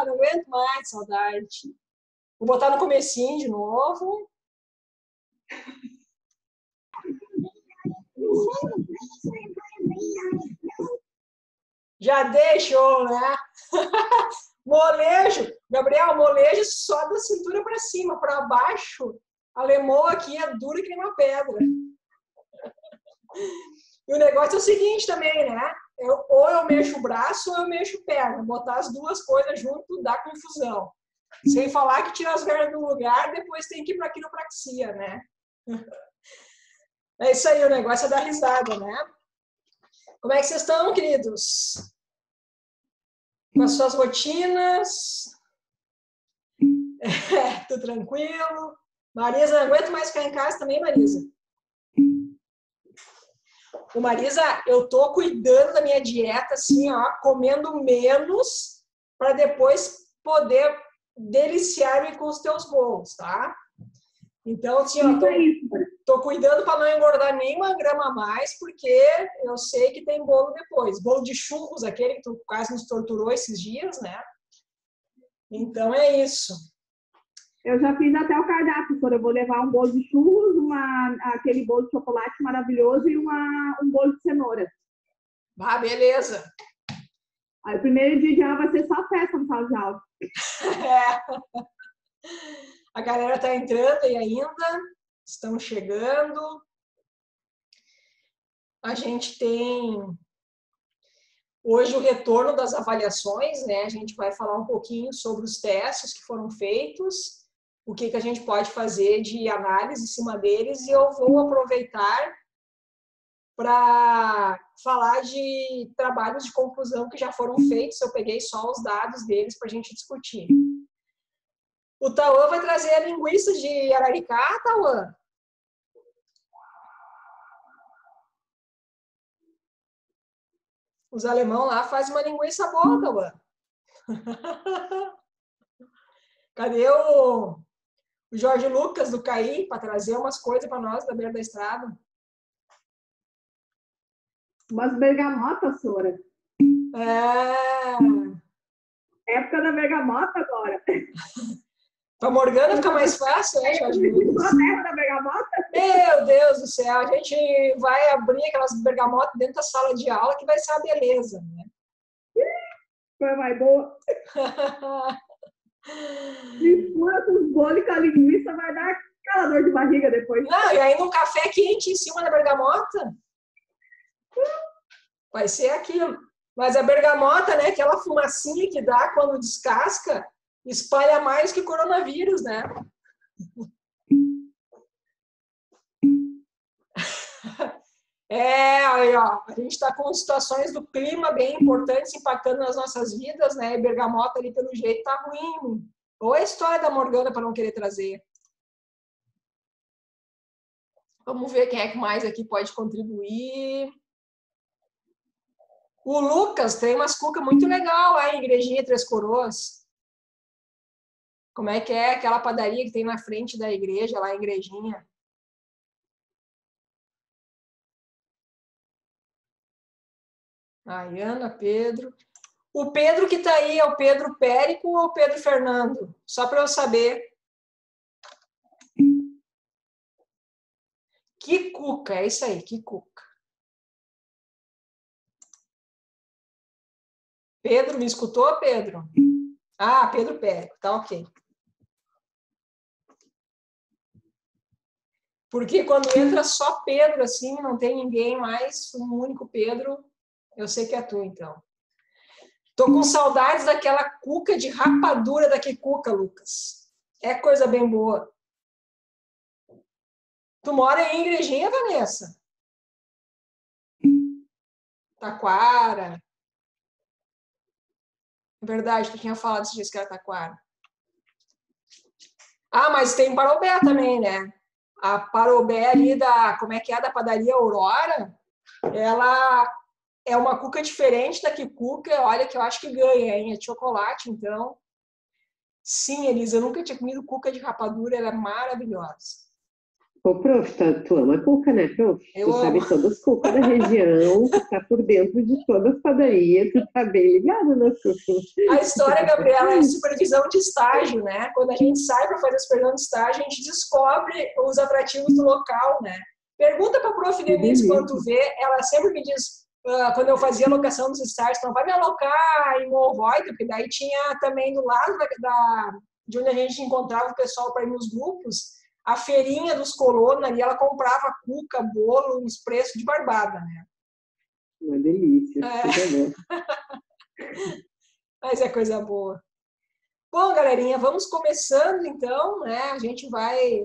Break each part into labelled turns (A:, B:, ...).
A: Não aguento mais, saudade. Vou botar no comecinho de novo. Já deixou, né? Molejo. Gabriel, molejo só da cintura para cima, para baixo. A lemoa aqui é dura que nem uma pedra. E o negócio é o seguinte também, né? Ou eu mexo o braço ou eu mexo a perna. Botar as duas coisas junto dá confusão. Sem falar que tira as pernas do lugar, depois tem que ir para a quiropraxia, né? É isso aí, o negócio é dar risada, né? Como é que vocês estão, queridos? Com as suas rotinas? Tudo tranquilo? Marisa, não aguento mais ficar em casa também, Marisa. Ô, Marisa, eu tô cuidando da minha dieta, assim, ó, comendo menos, para depois poder deliciar-me com os teus bolos, tá? Então, assim, ó, tô cuidando para não engordar nem uma grama a mais, porque eu sei que tem bolo depois. Bolo de churros, aquele que tu quase nos torturou esses dias, né? Então, é isso.
B: Eu já fiz até o cardápio, senhora. Eu vou levar um bolo de churros, aquele bolo de chocolate maravilhoso e um bolo de cenoura.
A: Ah, beleza.
B: Aí o primeiro dia de aula vai ser só festa no sala de aula.
A: É. A galera tá entrando e ainda estão chegando. A gente tem hoje o retorno das avaliações, né? A gente vai falar um pouquinho sobre os testes que foram feitos, o que a gente pode fazer de análise em cima deles, e eu vou aproveitar para falar de trabalhos de conclusão que já foram feitos. Eu peguei só os dados deles para a gente discutir. O Tauã vai trazer a linguiça de Araricá, Tauã? Os alemão lá fazem uma linguiça boa, Tauã. Cadê o Jorge Lucas do CAI para trazer umas coisas para nós da beira da estrada?
B: Umas bergamotas, senhora. Época da bergamota agora.
A: Para Morgana fica mais fácil, né, Jorge Lucas?
B: A terra da bergamota?
A: Meu Deus do céu, a gente vai abrir aquelas bergamotas dentro da sala de aula que vai ser uma beleza, né?
B: Foi mais boa. Mistura com os bolos com a linguiça, vai dar aquela dor de barriga depois.
A: Não, e ainda um café quente em cima da bergamota. Vai ser aquilo. Mas a bergamota, né, aquela fumacinha que dá quando descasca, espalha mais que coronavírus, né? Aí, ó, a gente está com situações do clima bem importantes impactando nas nossas vidas, né? E bergamota ali, pelo jeito, tá ruim. Ou a história da Morgana para não querer trazer. Vamos ver quem é que mais aqui pode contribuir. O Lucas tem umas cucas muito legal lá em Igrejinha Três Coroas. Como é que é aquela padaria que tem na frente da igreja, lá em Igrejinha? Ai, Ana, Pedro. O Pedro que tá aí é o Pedro Périco ou o Pedro Fernando? Só para eu saber. Que cuca, é isso aí, que cuca. Pedro, me escutou, Pedro? Ah, Pedro Périco, tá ok. Porque quando entra só Pedro, assim, não tem ninguém mais, um único Pedro, eu sei que é tu, então. Tô com saudades daquela cuca de rapadura da Kikuca, Lucas. É coisa bem boa. Tu mora em Igrejinha, Vanessa? Taquara. É verdade, tu tinha falado esses dias que era Taquara. Ah, mas tem Parobé também, né? A Parobé ali como é que é, da padaria Aurora, ela é uma cuca diferente da Kikuca, olha que eu acho que ganha, hein? É de chocolate, então. Sim, Elisa, eu nunca tinha comido cuca de rapadura, ela é maravilhosa.
C: Ô, prof, tu ama cuca, né, prof?
A: Eu
C: Tu
A: amo.
C: sabe todas as cucas da região, tu tá por dentro de todas as padarias, tu tá bem ligado nas cucas.
A: A história, Gabriela, é supervisão de estágio, né? Quando a gente sai para fazer a supervisão de estágio, a gente descobre os atrativos do local, né? Pergunta para a prof.
C: Que
A: Denise quando tu
C: delícia.
A: vê, ela sempre me diz, quando eu fazia a alocação dos estágios, não vai me alocar em Morroita, porque daí tinha também do lado de onde a gente encontrava o pessoal para ir nos grupos, a feirinha dos colonos ali, ela comprava cuca, bolo, uns preços de barbada, né?
C: Uma delícia, coisa boa.
A: Mas é coisa boa. Bom, galerinha, vamos começando então, né? A gente vai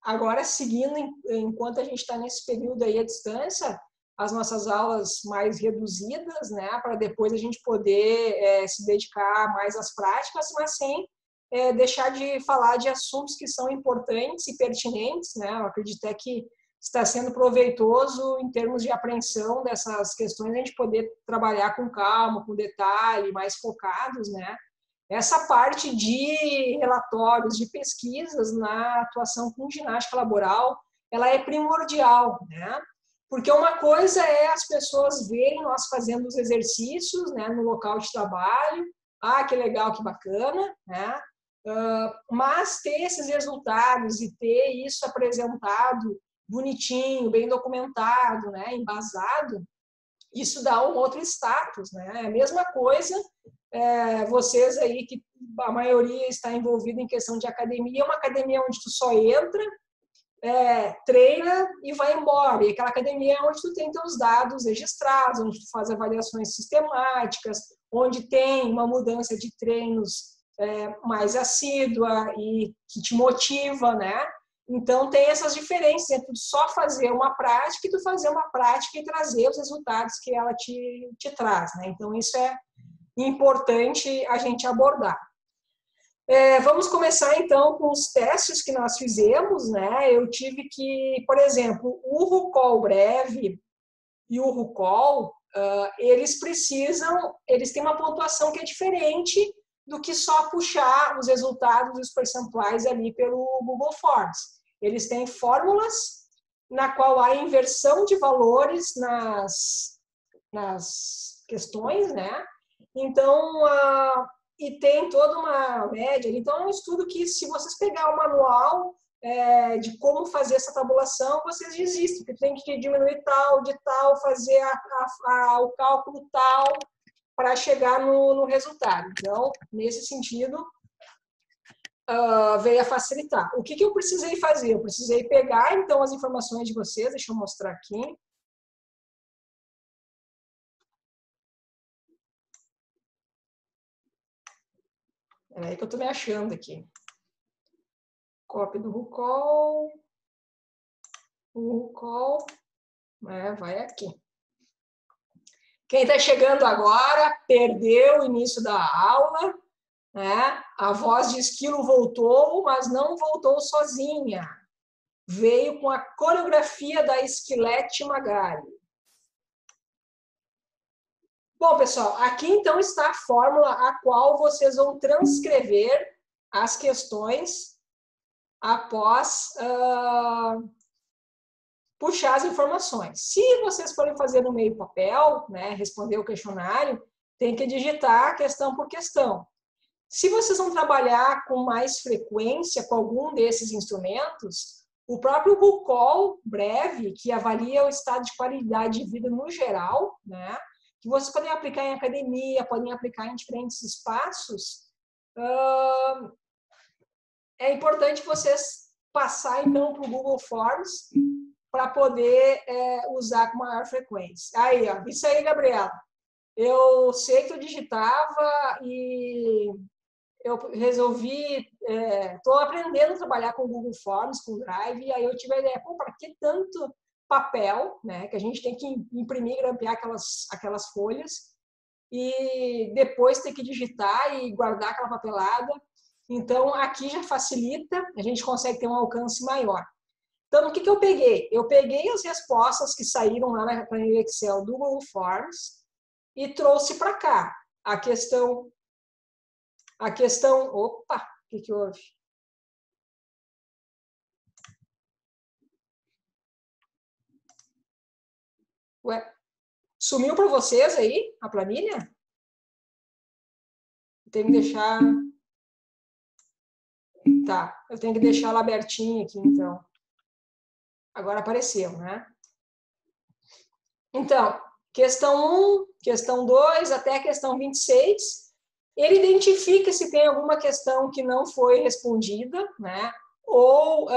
A: agora seguindo, enquanto a gente está nesse período aí à distância, as nossas aulas mais reduzidas, né? Para depois a gente poder se dedicar mais às práticas, mas sem deixar de falar de assuntos que são importantes e pertinentes, né? Eu acredito que está sendo proveitoso em termos de apreensão dessas questões, a gente poder trabalhar com calma, com detalhe, mais focados, né? Essa parte de relatórios, de pesquisas na atuação com ginástica laboral, ela é primordial, né? Porque uma coisa é as pessoas verem nós fazendo os exercícios, né, no local de trabalho, que legal, que bacana, né? Mas ter esses resultados e ter isso apresentado bonitinho, bem documentado, né, embasado, isso dá um outro status, né? É a mesma coisa, vocês aí que a maioria está envolvida em questão de academia, é uma academia onde tu só entra, treina e vai embora. E aquela academia é onde tu tem teus dados registrados, onde tu faz avaliações sistemáticas, onde tem uma mudança de treinos mais assídua e que te motiva, né? Então, tem essas diferenças entre só fazer uma prática e tu fazer uma prática e trazer os resultados que ela te traz, né? Então, isso é importante a gente abordar. Vamos começar, então, com os testes que nós fizemos, né? Eu tive que, por exemplo, o RUCOL breve e o RUCOL, eles têm uma pontuação que é diferente do que só puxar os resultados e os percentuais ali pelo Google Forms. Eles têm fórmulas na qual há inversão de valores nas questões, né? Então, e tem toda uma média. Então, é um estudo que, se vocês pegar o manual de como fazer essa tabulação, vocês desistem, porque tem que diminuir tal, de tal, fazer o cálculo tal, para chegar no resultado. Então, nesse sentido, veio a facilitar. O que eu precisei fazer? Eu precisei pegar, então, as informações de vocês, deixa eu mostrar aqui. Peraí que eu estou me achando aqui. Cópia do RUCOL. O RUCOL vai aqui. Quem está chegando agora perdeu o início da aula, né? A voz de esquilo voltou, mas não voltou sozinha. Veio com a coreografia da Esquilete Magali. Bom, pessoal, aqui então está a fórmula a qual vocês vão transcrever as questões após puxar as informações. Se vocês forem fazer no meio papel, né, responder o questionário, tem que digitar questão por questão. Se vocês vão trabalhar com mais frequência com algum desses instrumentos, o próprio RUCOL breve, que avalia o estado de qualidade de vida no geral, né, que vocês podem aplicar em academia, podem aplicar em diferentes espaços, é importante vocês passar, então, para o Google Forms para poder usar com maior frequência. Aí, ó, isso aí, Gabriela. Eu sei que eu digitava e eu resolvi, estou aprendendo a trabalhar com Google Forms, com Drive, e aí eu tive a ideia, para que tanto papel, né, que a gente tem que imprimir, grampear aquelas folhas, e depois ter que digitar e guardar aquela papelada. Então, aqui já facilita, a gente consegue ter um alcance maior. Então, o que eu peguei? Eu peguei as respostas que saíram lá na planilha Excel do Google Forms e trouxe para cá. A questão... Opa, o que houve? Ué, sumiu para vocês aí a planilha? Tem que deixar... Tá, eu tenho que deixar ela abertinha aqui, então. Agora apareceu, né? Então, questão 1, questão 2, até a questão 26, ele identifica se tem alguma questão que não foi respondida, né? Ou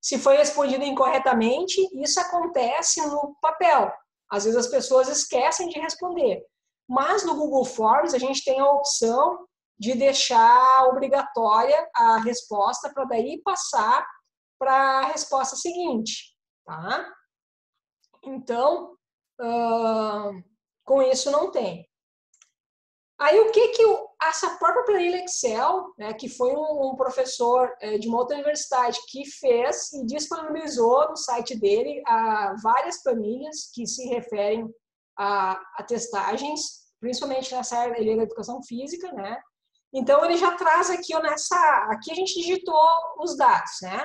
A: se foi respondida incorretamente. Isso acontece no papel. Às vezes as pessoas esquecem de responder. Mas no Google Forms a gente tem a opção de deixar obrigatória a resposta para daí passar para a resposta seguinte, tá? Então, com isso não tem. Aí o que essa própria planilha Excel, né, que foi um professor de uma outra universidade que fez e disponibilizou no site dele várias planilhas que se referem a testagens, principalmente nessa área da educação física, né? Então ele já traz aqui, aqui a gente digitou os dados, né?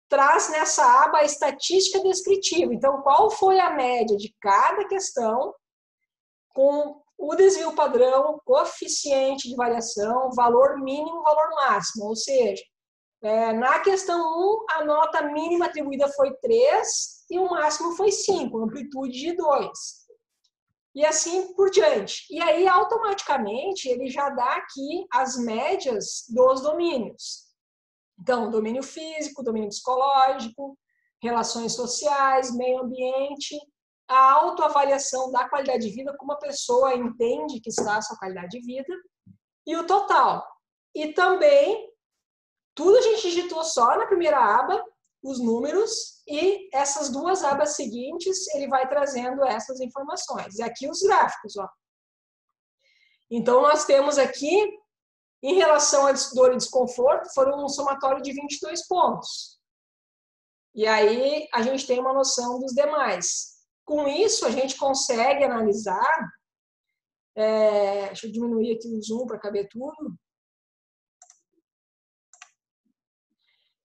A: Traz nessa aba a estatística descritiva. Então, qual foi a média de cada questão com o desvio padrão, coeficiente de variação, valor mínimo, valor máximo. Ou seja, na questão 1, a nota mínima atribuída foi 3 e o máximo foi 5, amplitude de 2. E assim por diante. E aí, automaticamente, ele já dá aqui as médias dos domínios. Então, domínio físico, domínio psicológico, relações sociais, meio ambiente, a autoavaliação da qualidade de vida, como a pessoa entende que está a sua qualidade de vida, e o total. E também, tudo a gente digitou só na primeira aba, os números, e essas duas abas seguintes, ele vai trazendo essas informações. E aqui os gráficos, ó. Então, nós temos aqui, em relação a dor e desconforto, foram um somatório de 22 pontos. E aí, a gente tem uma noção dos demais. Com isso, a gente consegue analisar... deixa eu diminuir aqui o zoom para caber tudo.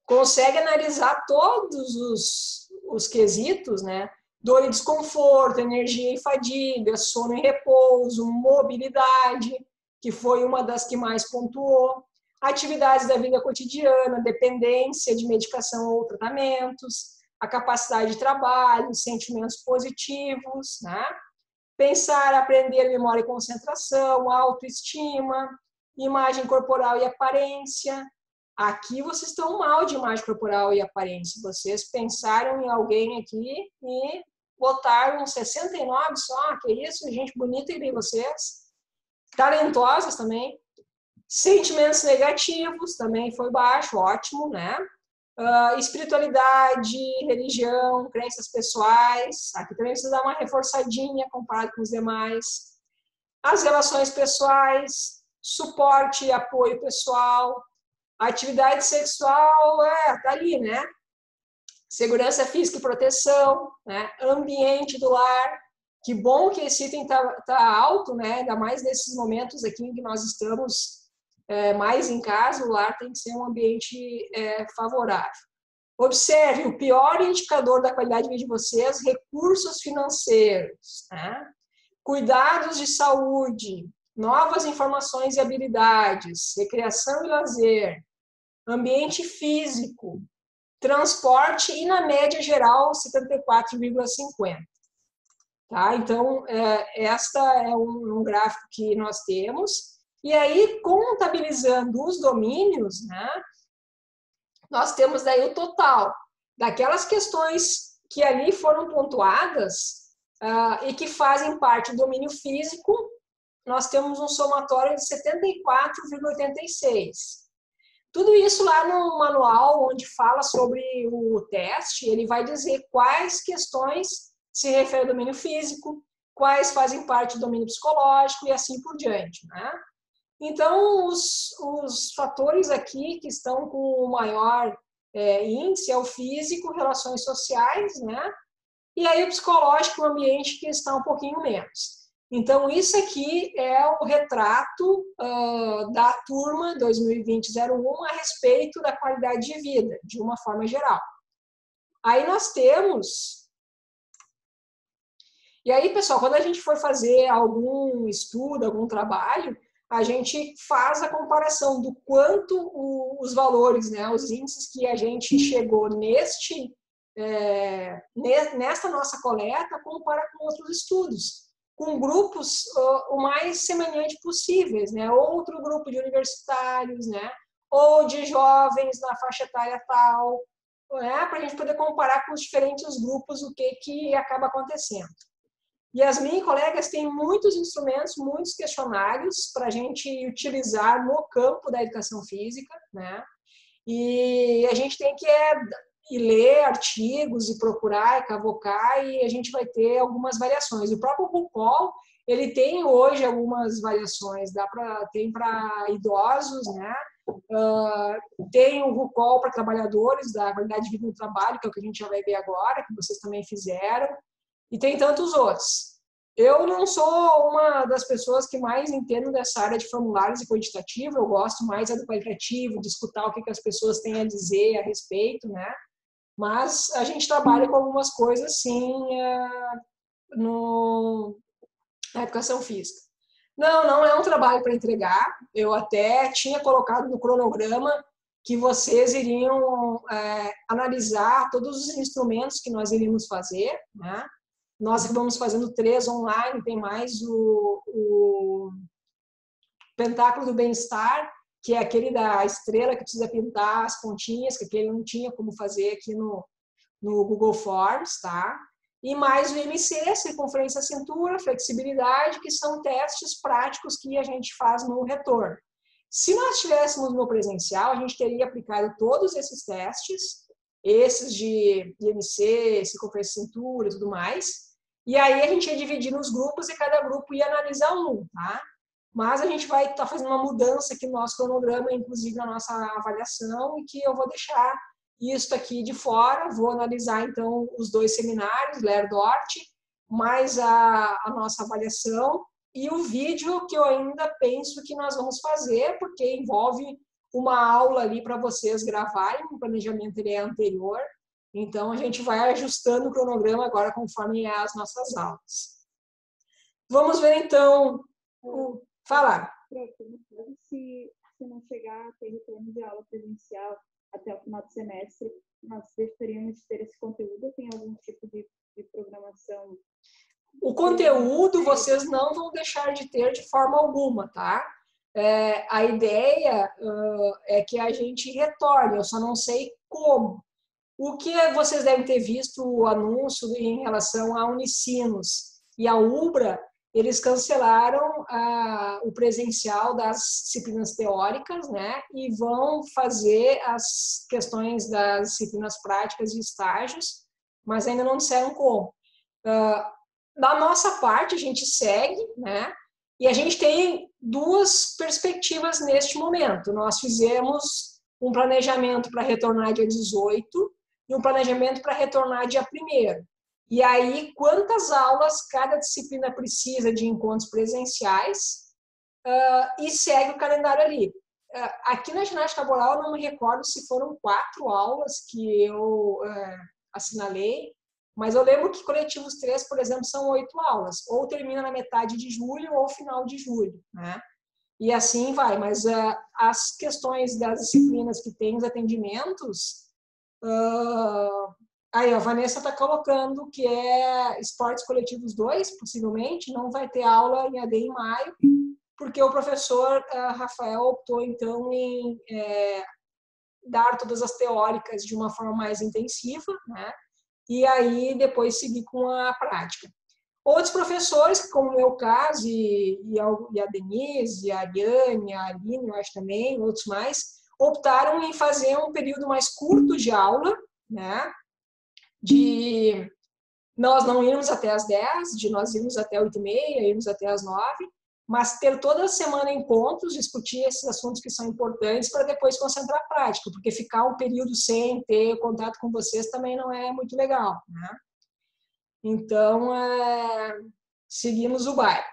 A: Consegue analisar todos os quesitos, né? Dor e desconforto, energia e fadiga, sono e repouso, mobilidade, que foi uma das que mais pontuou, atividades da vida cotidiana, dependência de medicação ou tratamentos, a capacidade de trabalho, sentimentos positivos, né? Pensar, aprender, memória e concentração, autoestima, imagem corporal e aparência. Aqui vocês estão mal de imagem corporal e aparência. Vocês pensaram em alguém aqui e botaram 69 só, que isso, gente bonita que nem vocês. Talentosas também. Sentimentos negativos também foi baixo, ótimo, né? Espiritualidade, religião, crenças pessoais. Aqui também precisa dar uma reforçadinha comparado com os demais. As relações pessoais, suporte e apoio pessoal. Atividade sexual, tá ali, né? Segurança física e proteção, né? Ambiente do lar. Que bom que esse item tá alto, né? Ainda mais nesses momentos aqui em que nós estamos mais em casa, o lar tem que ser um ambiente favorável. Observe, o pior indicador da qualidade de vida de vocês, recursos financeiros, né? Cuidados de saúde, novas informações e habilidades, recreação e lazer, ambiente físico, transporte e, na média geral, 74,50. Tá? Então, esta é um gráfico que nós temos. E aí, contabilizando os domínios, né, nós temos daí o total daquelas questões que ali foram pontuadas e que fazem parte do domínio físico, nós temos um somatório de 74,86. Tudo isso lá no manual, onde fala sobre o teste, ele vai dizer quais questões se referem ao domínio físico, quais fazem parte do domínio psicológico e assim por diante, né? Então, os fatores aqui que estão com o maior índice é o físico, relações sociais, né? E aí o psicológico, o ambiente que está um pouquinho menos. Então, isso aqui é o retrato da turma 2020-01 a respeito da qualidade de vida, de uma forma geral. Aí nós temos E aí, pessoal, quando a gente for fazer algum estudo, algum trabalho, a gente faz a comparação do quanto os valores, né, os índices que a gente chegou nesta nossa coleta, compara com outros estudos, com grupos o mais semelhante possíveis, né, outro grupo de universitários, né, ou de jovens na faixa etária tal, né, para a gente poder comparar com os diferentes grupos o que acaba acontecendo. Yasmin e colegas têm muitos instrumentos, muitos questionários para a gente utilizar no campo da educação física, né? E a gente tem que ir ler artigos e procurar e cavocar, e a gente vai ter algumas variações. O próprio RUCOL, ele tem hoje algumas variações, tem para idosos, né? Tem o RUCOL para trabalhadores da qualidade de vida no trabalho, que é o que a gente já vai ver agora, que vocês também fizeram. E tem tantos outros. Eu não sou uma das pessoas que mais entendo dessa área de formulários e quantitativo, eu gosto mais do qualitativo, de escutar o que as pessoas têm a dizer a respeito, né? Mas a gente trabalha com algumas coisas, sim, na educação física. Não é um trabalho para entregar, eu até tinha colocado no cronograma que vocês iriam analisar todos os instrumentos que nós iríamos fazer, né? Nós vamos fazendo 3 online, tem mais o Pentáculo do Bem-Estar, que é aquele da estrela que precisa pintar as pontinhas, que aquele não tinha como fazer aqui no Google Forms, tá? E mais o IMC, circunferência cintura, flexibilidade, que são testes práticos que a gente faz no retorno. Se nós estivéssemos no presencial, a gente teria aplicado todos esses testes, esses de IMC, circunferência cintura e tudo mais, e aí a gente ia dividir nos grupos e cada grupo ia analisar um, tá? Mas a gente vai estar fazendo uma mudança aqui no nosso cronograma, inclusive na nossa avaliação, e que eu vou deixar isso aqui de fora, vou analisar então os 2 seminários, Lerdort, mais a nossa avaliação, e o vídeo que eu ainda penso que nós vamos fazer, porque envolve uma aula ali para vocês gravarem, o planejamento ele é anterior, então a gente vai ajustando o cronograma agora conforme as nossas aulas. Vamos ver então, falar.
B: Se não chegar a ter retorno de aula presencial até o final do semestre, nós deixaríamos de ter esse conteúdo? Tem algum tipo de programação?
A: O conteúdo vocês não vão deixar de ter de forma alguma, tá? A ideia é que a gente retorne, eu só não sei como. O que vocês devem ter visto o anúncio em relação à Unicinos e à UBRA, eles cancelaram o presencial das disciplinas teóricas, né? E vão fazer as questões das disciplinas práticas e estágios, mas ainda não disseram como. Da nossa parte, a gente segue, né? E a gente tem 2 perspectivas neste momento. Nós fizemos um planejamento para retornar dia 18 e um planejamento para retornar dia 1º. E aí, quantas aulas cada disciplina precisa de encontros presenciais e segue o calendário ali. Aqui na ginástica laboral, eu não me recordo se foram 4 aulas que eu assinalei, mas eu lembro que coletivos 3, por exemplo, são 8 aulas, ou termina na metade de julho ou final de julho, né? E assim vai, mas as questões das disciplinas que têm os atendimentos, aí a Vanessa está colocando que é esportes coletivos 2, possivelmente, não vai ter aula em AD em maio, porque o professor Rafael optou então em dar todas as teóricas de uma forma mais intensiva, né? E aí depois seguir com a prática. Outros professores, como o meu caso, e a Denise, e a Ariane, a Aline, eu acho também, outros mais, optaram em fazer um período mais curto de aula, né? De nós não irmos até as 10, de nós irmos até 8h30, irmos até as 9, mas ter toda a semana encontros, discutir esses assuntos que são importantes para depois concentrar a prática, porque ficar um período sem ter contato com vocês também não é muito legal, né? Então, seguimos o bairro.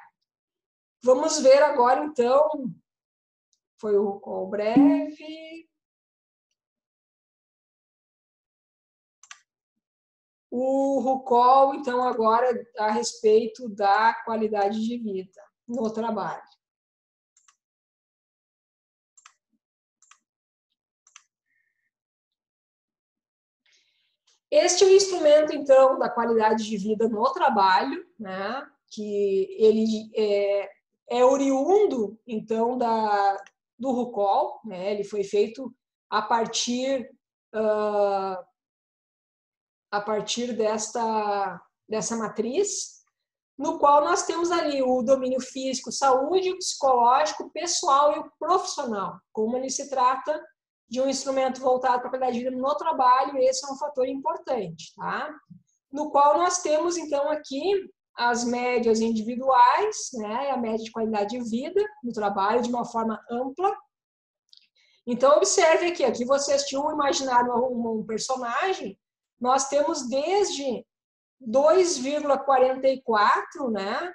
A: Vamos ver agora, então, foi o call breve. o RUCOL, então, agora a respeito da qualidade de vida no trabalho. Este é o instrumento, então, da qualidade de vida no trabalho, né? Que ele é oriundo, então, do RUCOL, né? Ele foi feito a partir dessa matriz, no qual nós temos ali o domínio físico, saúde, o psicológico, pessoal e o profissional. Como ele se trata de um instrumento voltado para a qualidade de vida no trabalho, esse é um fator importante, tá? No qual nós temos, então, aqui as médias individuais, né, a média de qualidade de vida no trabalho de uma forma ampla. Então, observe aqui vocês tinham imaginado um personagem, nós temos desde 2,44, né,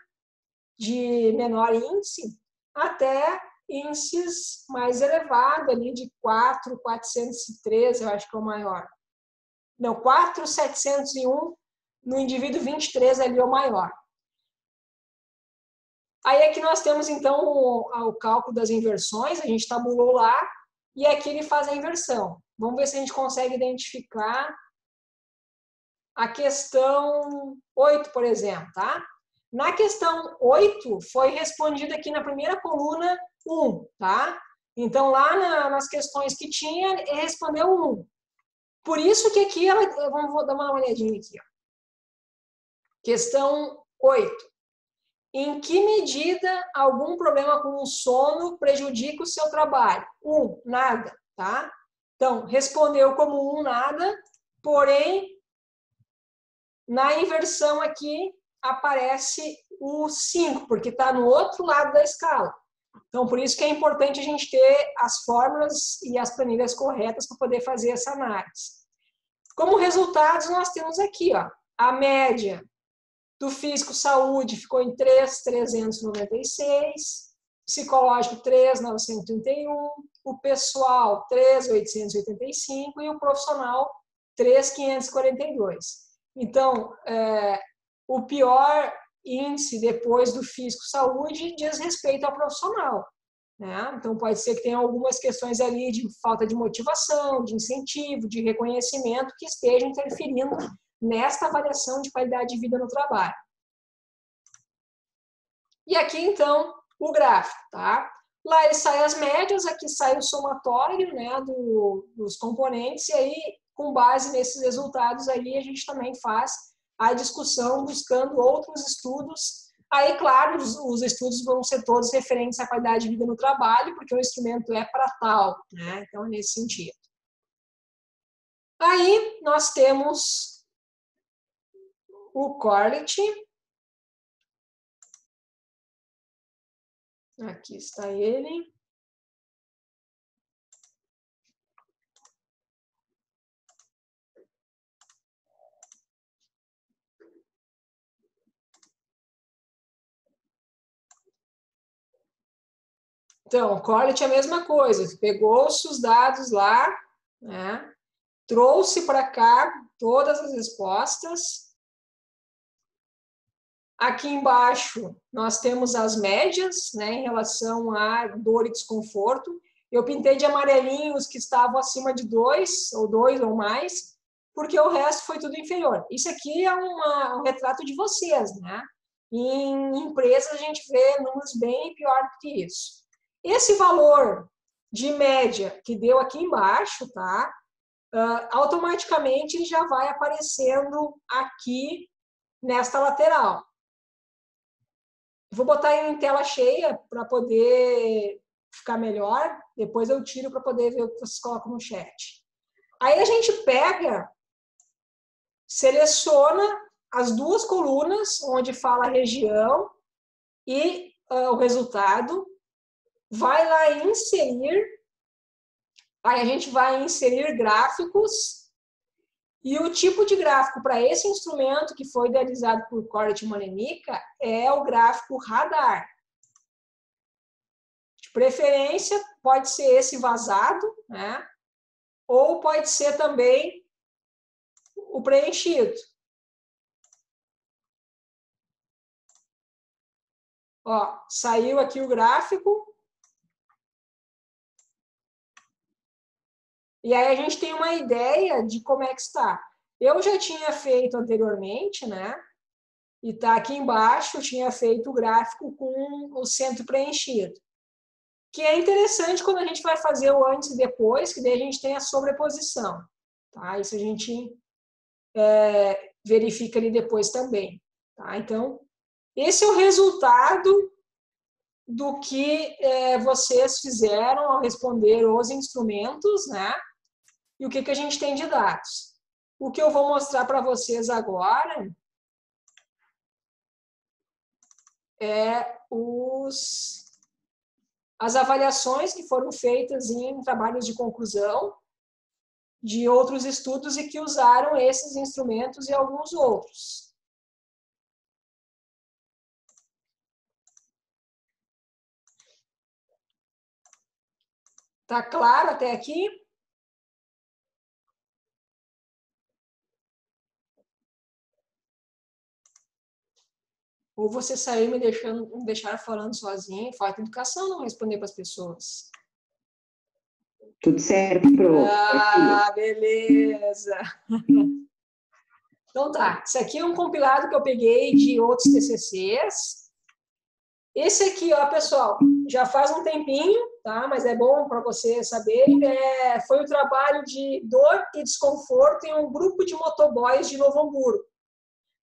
A: de menor índice, até índices mais elevados, ali de 4,413, eu acho que é o maior. Não, 4,701 no indivíduo 23 ali é o maior. Aí aqui nós temos, então, o cálculo das inversões, a gente tabulou lá, e aqui ele faz a inversão. Vamos ver se a gente consegue identificar a questão 8, por exemplo, tá? Na questão 8, foi respondida aqui na primeira coluna 1, tá? Então, lá nas questões que tinha, ele respondeu 1. Por isso que aqui, vou dar uma olhadinha aqui, ó. Questão 8. Em que medida algum problema com o sono prejudica o seu trabalho? 1, nada, tá? Então, respondeu como 1, nada, porém, na inversão aqui aparece o 5, porque está no outro lado da escala. Então, por isso que é importante a gente ter as fórmulas e as planilhas corretas para poder fazer essa análise. Como resultados, nós temos aqui, ó, a média do físico saúde ficou em 3,396, psicológico 3,931, o pessoal 3,885 e o profissional 3,542. Então, o pior índice depois do físico saúde diz respeito ao profissional, né? Então, pode ser que tenha algumas questões ali de falta de motivação, de incentivo, de reconhecimento que estejam interferindo nesta avaliação de qualidade de vida no trabalho. E aqui, então, o gráfico, tá? Lá ele sai as médias, aqui sai o somatório, né, dos componentes, e aí, com base nesses resultados aí, a gente também faz a discussão buscando outros estudos. Aí, claro, os estudos vão ser todos referentes à qualidade de vida no trabalho, porque o instrumento é para tal, né? Então, é nesse sentido. Aí, nós temos o Corlett. Aqui está ele. Então, o Corlett é a mesma coisa. Pegou os dados lá, né? Trouxe para cá todas as respostas. Aqui embaixo, nós temos as médias, né, em relação a dor e desconforto. Eu pintei de amarelinho os que estavam acima de 2, ou 2 ou mais, porque o resto foi tudo inferior. Isso aqui é um retrato de vocês, né? Em empresas a gente vê números bem pior do que isso. Esse valor de média que deu aqui embaixo, tá? Automaticamente ele já vai aparecendo aqui nesta lateral. Vou botar em tela cheia para poder ficar melhor. Depois eu tiro para poder ver o que vocês colocam no chat. Aí a gente pega, seleciona as duas colunas onde fala a região e o resultado. Vai lá em inserir. Aí a gente vai inserir gráficos. E o tipo de gráfico para esse instrumento que foi idealizado por Corlett e Monenica é o gráfico radar. De preferência, pode ser esse vazado, né? Ou pode ser também o preenchido. Ó, saiu aqui o gráfico. E aí a gente tem uma ideia de como é que está. Eu já tinha feito anteriormente, né? E está aqui embaixo, eu tinha feito o gráfico com o centro preenchido. Que é interessante quando a gente vai fazer o antes e depois, que daí a gente tem a sobreposição. Tá? Isso a gente verifica ali depois também. Tá? Então, esse é o resultado do que vocês fizeram ao responder os instrumentos, né? E o que a gente tem de dados. O que eu vou mostrar para vocês agora é as avaliações que foram feitas em trabalhos de conclusão de outros estudos e que usaram esses instrumentos e alguns outros. Tá claro até aqui? Ou você saiu me deixar falando sozinho, falta educação não responder para as pessoas.
C: Tudo certo, Pro.
A: Ah, beleza. Então tá, isso aqui é um compilado que eu peguei de outros TCCs. Esse aqui, ó, pessoal, já faz um tempinho, tá? Mas é bom para você saber. Foi o trabalho de dor e desconforto em um grupo de motoboys de Novo Hamburgo.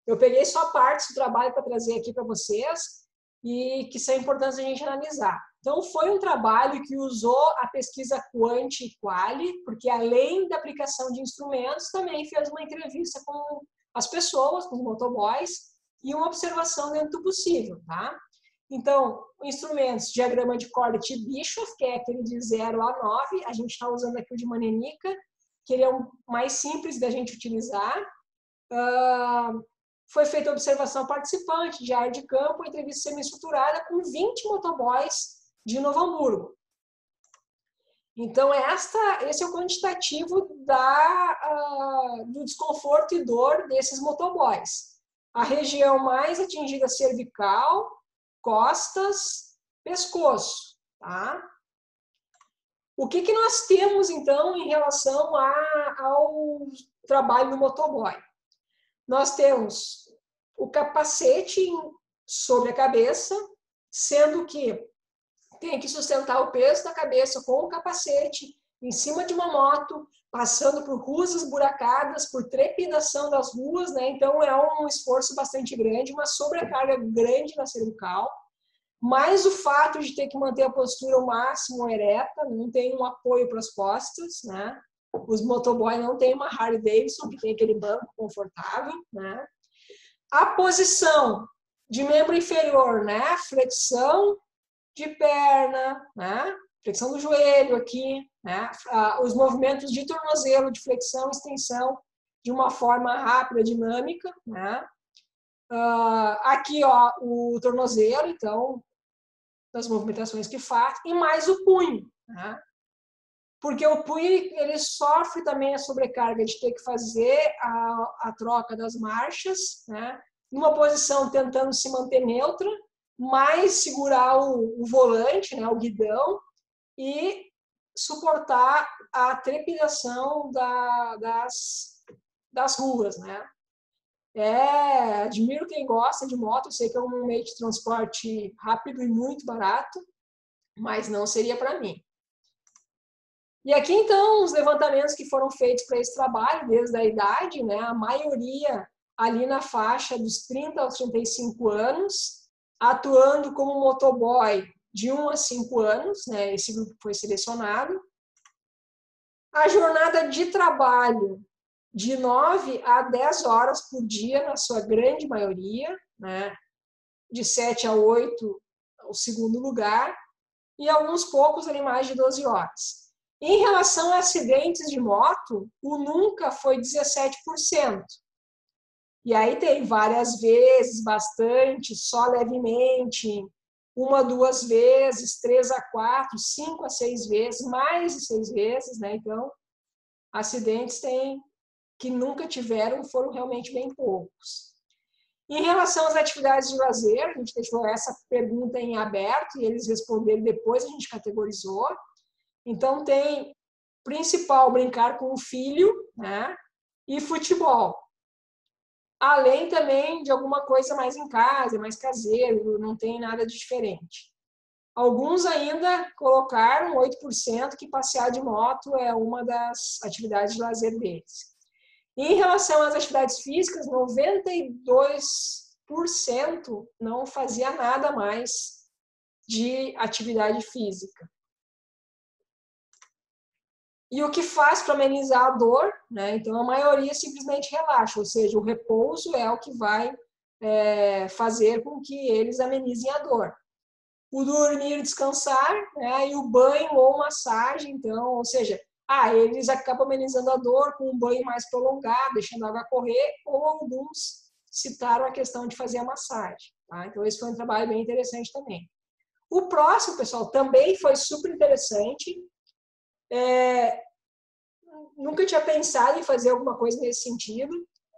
A: Eu peguei só partes do trabalho para trazer aqui para vocês e que são importantes a gente analisar. Então, foi um trabalho que usou a pesquisa Quant e Quali, porque além da aplicação de instrumentos, também fez uma entrevista com as pessoas, com os motoboys, e uma observação dentro do possível, tá? Então, instrumentos, diagrama de Corlett-Bischoff, que é aquele de 0 a 9, a gente está usando aqui o de Manenica, que ele é o mais simples da gente utilizar. Foi feita observação participante de área de campo, entrevista semi-estruturada com 20 motoboys de Novo Hamburgo. Então, esse é o quantitativo do desconforto e dor desses motoboys. A região mais atingida cervical, costas, pescoço. Tá? O que nós temos, então, em relação ao trabalho do motoboy? Nós temos o capacete sobre a cabeça, sendo que tem que sustentar o peso da cabeça com o capacete em cima de uma moto, passando por ruas esburacadas, por trepidação das ruas, né? Então é um esforço bastante grande, uma sobrecarga grande na cervical, mais o fato de ter que manter a postura ao máximo ereta, não tem um apoio para as costas, né? Os motoboys não têm uma Harley Davidson, que tem aquele banco confortável, né? A posição de membro inferior, né? Flexão de perna, né? Flexão do joelho aqui, né? Os movimentos de tornozelo, de flexão e extensão, de uma forma rápida, dinâmica, né? Aqui, ó, o tornozelo, então, das movimentações que faz, e mais o punho, né? Porque o punho ele sofre também a sobrecarga de ter que fazer a troca das marchas, né? Numa posição tentando se manter neutra, mas segurar o volante, né? O guidão, e suportar a trepidação das ruas, né? Admiro quem gosta de moto, eu sei que é um meio de transporte rápido e muito barato, mas não seria para mim. E aqui, então, os levantamentos que foram feitos para esse trabalho, desde a idade, né, a maioria ali na faixa dos 30 aos 35 anos, atuando como motoboy de 1 a 5 anos, né, esse grupo foi selecionado. A jornada de trabalho de 9 a 10 horas por dia, na sua grande maioria, né, de 7 a 8 o segundo lugar, e alguns poucos ali mais de 12 horas. Em relação a acidentes de moto, o nunca foi 17%. E aí tem várias vezes, bastante, só levemente, 1 a 2 vezes, 3 a 4, 5 a 6 vezes, mais de 6 vezes, né? Então, acidentes que nunca tiveram foram realmente bem poucos. Em relação às atividades de lazer, a gente deixou essa pergunta em aberto e eles responderam depois, a gente categorizou. Então, tem principal, brincar com o filho, né? E futebol. Além também de alguma coisa mais em casa, mais caseiro, não tem nada de diferente. Alguns ainda colocaram 8% que passear de moto é uma das atividades de lazer deles. Em relação às atividades físicas, 92% não fazia nada mais de atividade física. E o que faz para amenizar a dor, né? Então, a maioria simplesmente relaxa, ou seja, o repouso é o que vai fazer com que eles amenizem a dor. O dormir e descansar, né? E o banho ou massagem, então, ou seja, eles acabam amenizando a dor com um banho mais prolongado, deixando a água correr, ou alguns citaram a questão de fazer a massagem. Tá? Então, esse foi um trabalho bem interessante também. O próximo, pessoal, também foi super interessante. Nunca tinha pensado em fazer alguma coisa nesse sentido,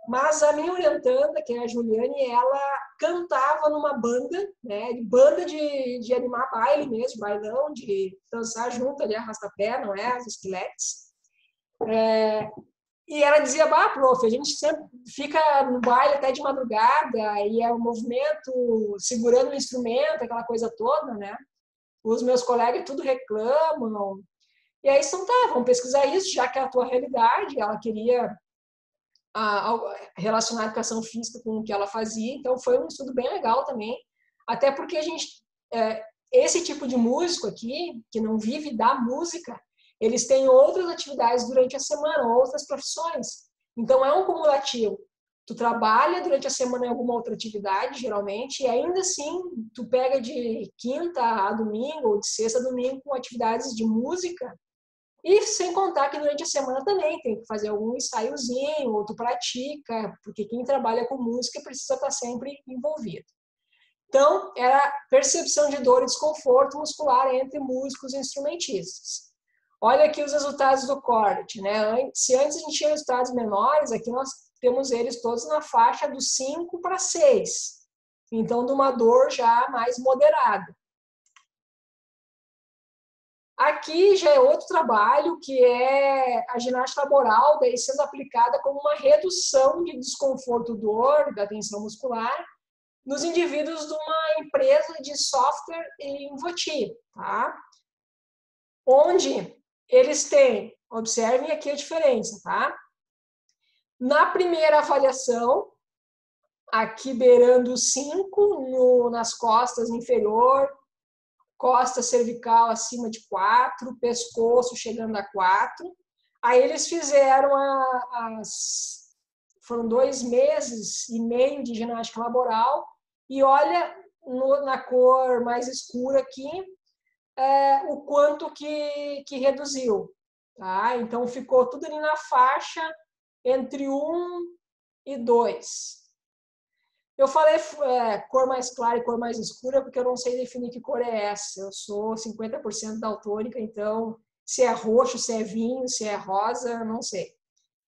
A: mas a minha orientanda, que é a Juliane, ela cantava numa banda, né, banda de animar baile mesmo, bailão, de dançar junto ali, arrasta-pé, não é? As esqueletes. E ela dizia, prof, a gente sempre fica no baile até de madrugada, e é um movimento segurando o instrumento, aquela coisa toda, né? Os meus colegas tudo reclamam. E aí, então tá, vamos pesquisar isso, já que é a tua realidade. Ela queria relacionar a educação física com o que ela fazia, então foi um estudo bem legal também, até porque a gente, esse tipo de músico aqui, que não vive da música, eles têm outras atividades durante a semana, outras profissões, então é um cumulativo. Tu trabalha durante a semana em alguma outra atividade, geralmente, e ainda assim tu pega de quinta a domingo, ou de sexta a domingo, com atividades de música. E sem contar que durante a semana também tem que fazer algum ensaiozinho, ou tu pratica, porque quem trabalha com música precisa estar sempre envolvido. Então, era percepção de dor e desconforto muscular entre músicos e instrumentistas. Olha aqui os resultados do CORDET, né? Se antes a gente tinha resultados menores, aqui nós temos eles todos na faixa dos 5 para 6. Então, de uma dor já mais moderada. Aqui já é outro trabalho, que é a ginástica laboral, daí sendo aplicada como uma redução de desconforto, dor, da tensão muscular, nos indivíduos de uma empresa de software em Voti, tá? Onde eles têm, observem aqui a diferença, tá? Na primeira avaliação, aqui beirando 5, nas costas inferior, costa cervical acima de 4, pescoço chegando a 4. Aí eles fizeram foram 2,5 meses de ginástica laboral e olha na cor mais escura aqui o quanto que reduziu. Tá? Então ficou tudo ali na faixa entre 1 e 2. Eu falei cor mais clara e cor mais escura porque eu não sei definir que cor é essa. Eu sou 50% daltônica, então se é roxo, se é vinho, se é rosa, não sei.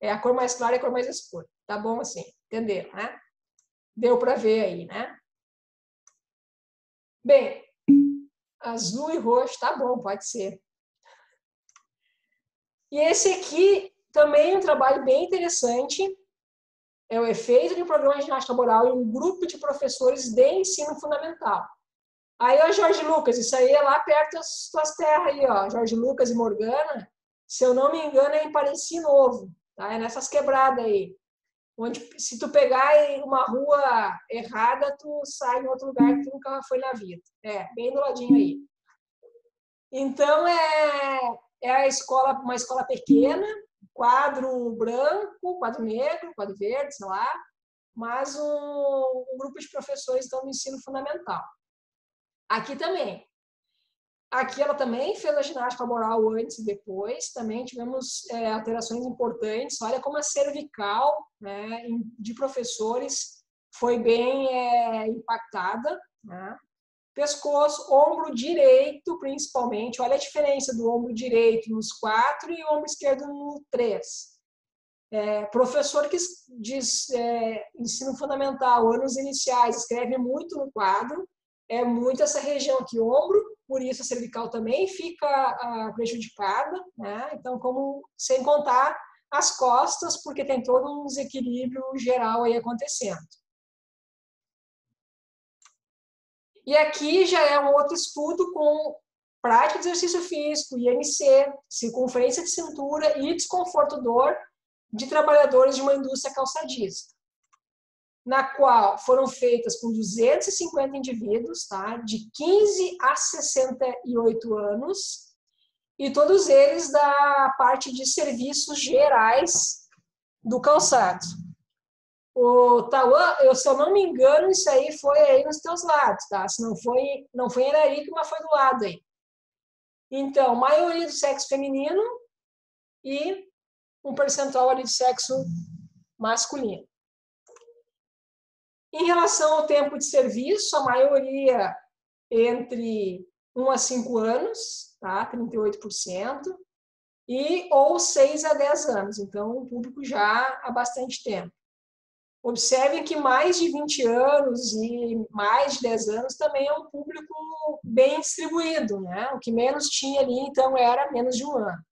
A: É a cor mais clara e a cor mais escura. Tá bom assim? Entenderam, né? Deu para ver aí, né? Bem, azul e roxo, tá bom, pode ser. E esse aqui também é um trabalho bem interessante. É o efeito de um programa de ginástica laboral em um grupo de professores de ensino fundamental. Aí, ó, Jorge Lucas, isso aí é lá perto das tuas terras aí, ó. Jorge Lucas e Morgana, se eu não me engano, é em Pareci Novo, tá? É nessas quebradas aí. Onde, se tu pegar uma rua errada, tu sai em outro lugar que tu nunca foi na vida. Bem do ladinho aí. Então, é a escola, uma escola pequena, quadro branco, quadro negro, quadro verde, sei lá, mas um grupo de professores estão no ensino fundamental. Aqui também. Aqui ela também fez a ginástica laboral antes e depois, também tivemos alterações importantes. Olha como a cervical, né, de professores foi bem impactada, né? Pescoço, ombro direito, principalmente. Olha a diferença do ombro direito nos 4 e o ombro esquerdo no 3. Professor que diz ensino fundamental, anos iniciais, escreve muito no quadro, é muito essa região aqui, ombro, por isso a cervical também fica prejudicada, né? Então, sem contar as costas, porque tem todo um desequilíbrio geral aí acontecendo. E aqui já é um outro estudo com prática de exercício físico, IMC, circunferência de cintura e desconforto dor de trabalhadores de uma indústria calçadista, na qual foram feitas com 250 indivíduos, tá? De 15 a 68 anos, e todos eles da parte de serviços gerais do calçado. O Tauan, se eu não me engano, isso aí foi aí nos teus lados, tá? Se não foi em Araripe, mas foi do lado aí. Então, maioria do sexo feminino e um percentual ali de sexo masculino. Em relação ao tempo de serviço, a maioria entre 1 a 5 anos, tá? 38%, ou 6 a 10 anos, então um público já há bastante tempo. Observem que mais de 20 anos e mais de 10 anos também é um público bem distribuído, né? O que menos tinha ali, então, era menos de 1 ano.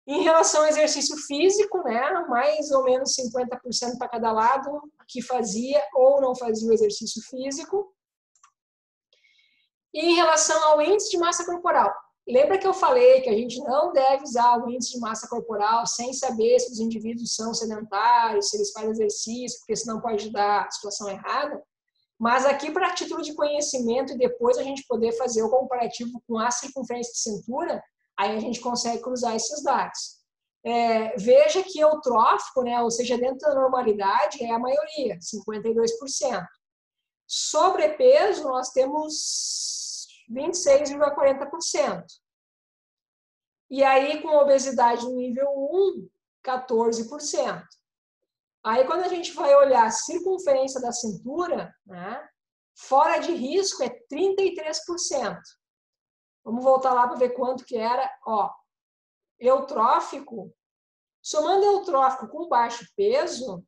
A: Em relação ao exercício físico, né, mais ou menos 50% para cada lado que fazia ou não fazia o exercício físico. E em relação ao índice de massa corporal, lembra que eu falei que a gente não deve usar o índice de massa corporal sem saber se os indivíduos são sedentários, se eles fazem exercício, porque senão pode dar a situação errada? Mas aqui, para título de conhecimento e depois a gente poder fazer o comparativo com a circunferência de cintura, aí a gente consegue cruzar esses dados. Veja que eutrófico, né, ou seja, dentro da normalidade, é a maioria, 52%. Sobrepeso, nós temos 26,40%. E aí, com obesidade no nível 1, 14%. Aí, quando a gente vai olhar a circunferência da cintura, né, fora de risco é 33%. Vamos voltar lá para ver quanto que era. Ó, eutrófico, somando eutrófico com baixo peso,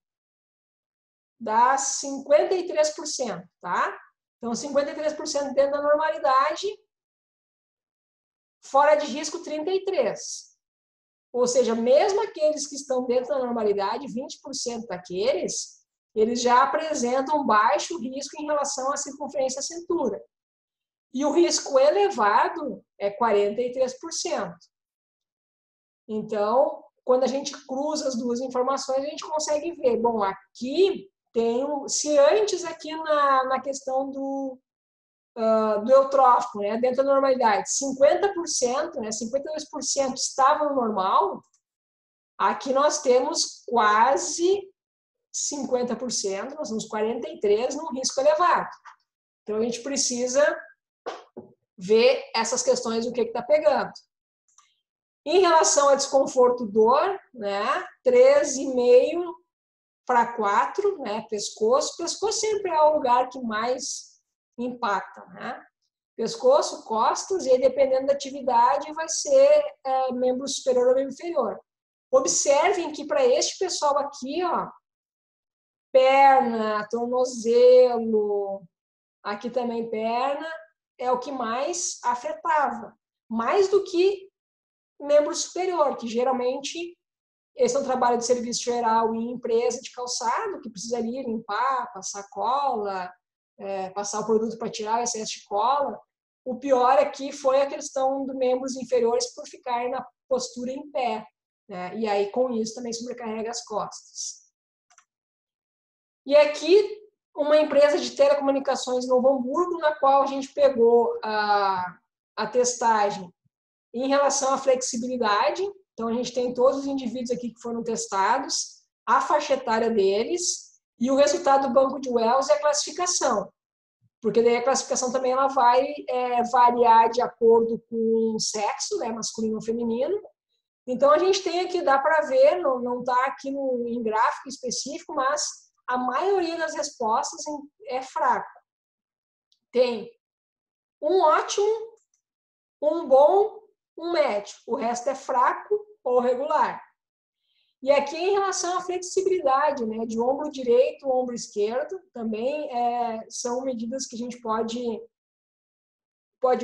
A: dá 53%, tá? Então, 53% dentro da normalidade, fora de risco 33%. Ou seja, mesmo aqueles que estão dentro da normalidade, 20% daqueles, eles já apresentam baixo risco em relação à circunferência da cintura. E o risco elevado é 43%. Então, quando a gente cruza as duas informações, a gente consegue ver, bom, aqui tem, se antes aqui na questão do eutrófico, né, dentro da normalidade, 50%, né, 52% estava no normal, aqui nós temos quase 50%, nós temos 43% num risco elevado. Então, a gente precisa ver essas questões, o que está pegando. Em relação a desconforto dor, né, 3,5 para 4, né, pescoço. Pescoço sempre é o lugar que mais impacta, né? Pescoço, costas, e aí, dependendo da atividade, vai ser membro superior ou membro inferior. Observem que para este pessoal aqui, ó, perna, tornozelo, aqui também perna, é o que mais afetava. Mais do que membro superior, que geralmente esse é um trabalho de serviço geral em empresa de calçado, que precisa ali limpar, passar cola, passar o produto para tirar o excesso de cola. O pior aqui foi a questão dos membros inferiores por ficar na postura em pé, né? E aí, com isso, também sobrecarrega as costas. E aqui, uma empresa de telecomunicações em Novo Hamburgo, na qual a gente pegou a testagem em relação à flexibilidade. Então, a gente tem todos os indivíduos aqui que foram testados, a faixa etária deles, e o resultado do banco de Wells é a classificação. Porque daí a classificação também ela vai variar de acordo com o sexo, né, masculino ou feminino. Então, a gente tem aqui, dá para ver, não está aqui em gráfico específico, mas a maioria das respostas é fraca. Tem um ótimo, um bom, um médio. O resto é fraco ou regular. E aqui em relação à flexibilidade, né, de ombro direito, ombro esquerdo, também são medidas que a gente pode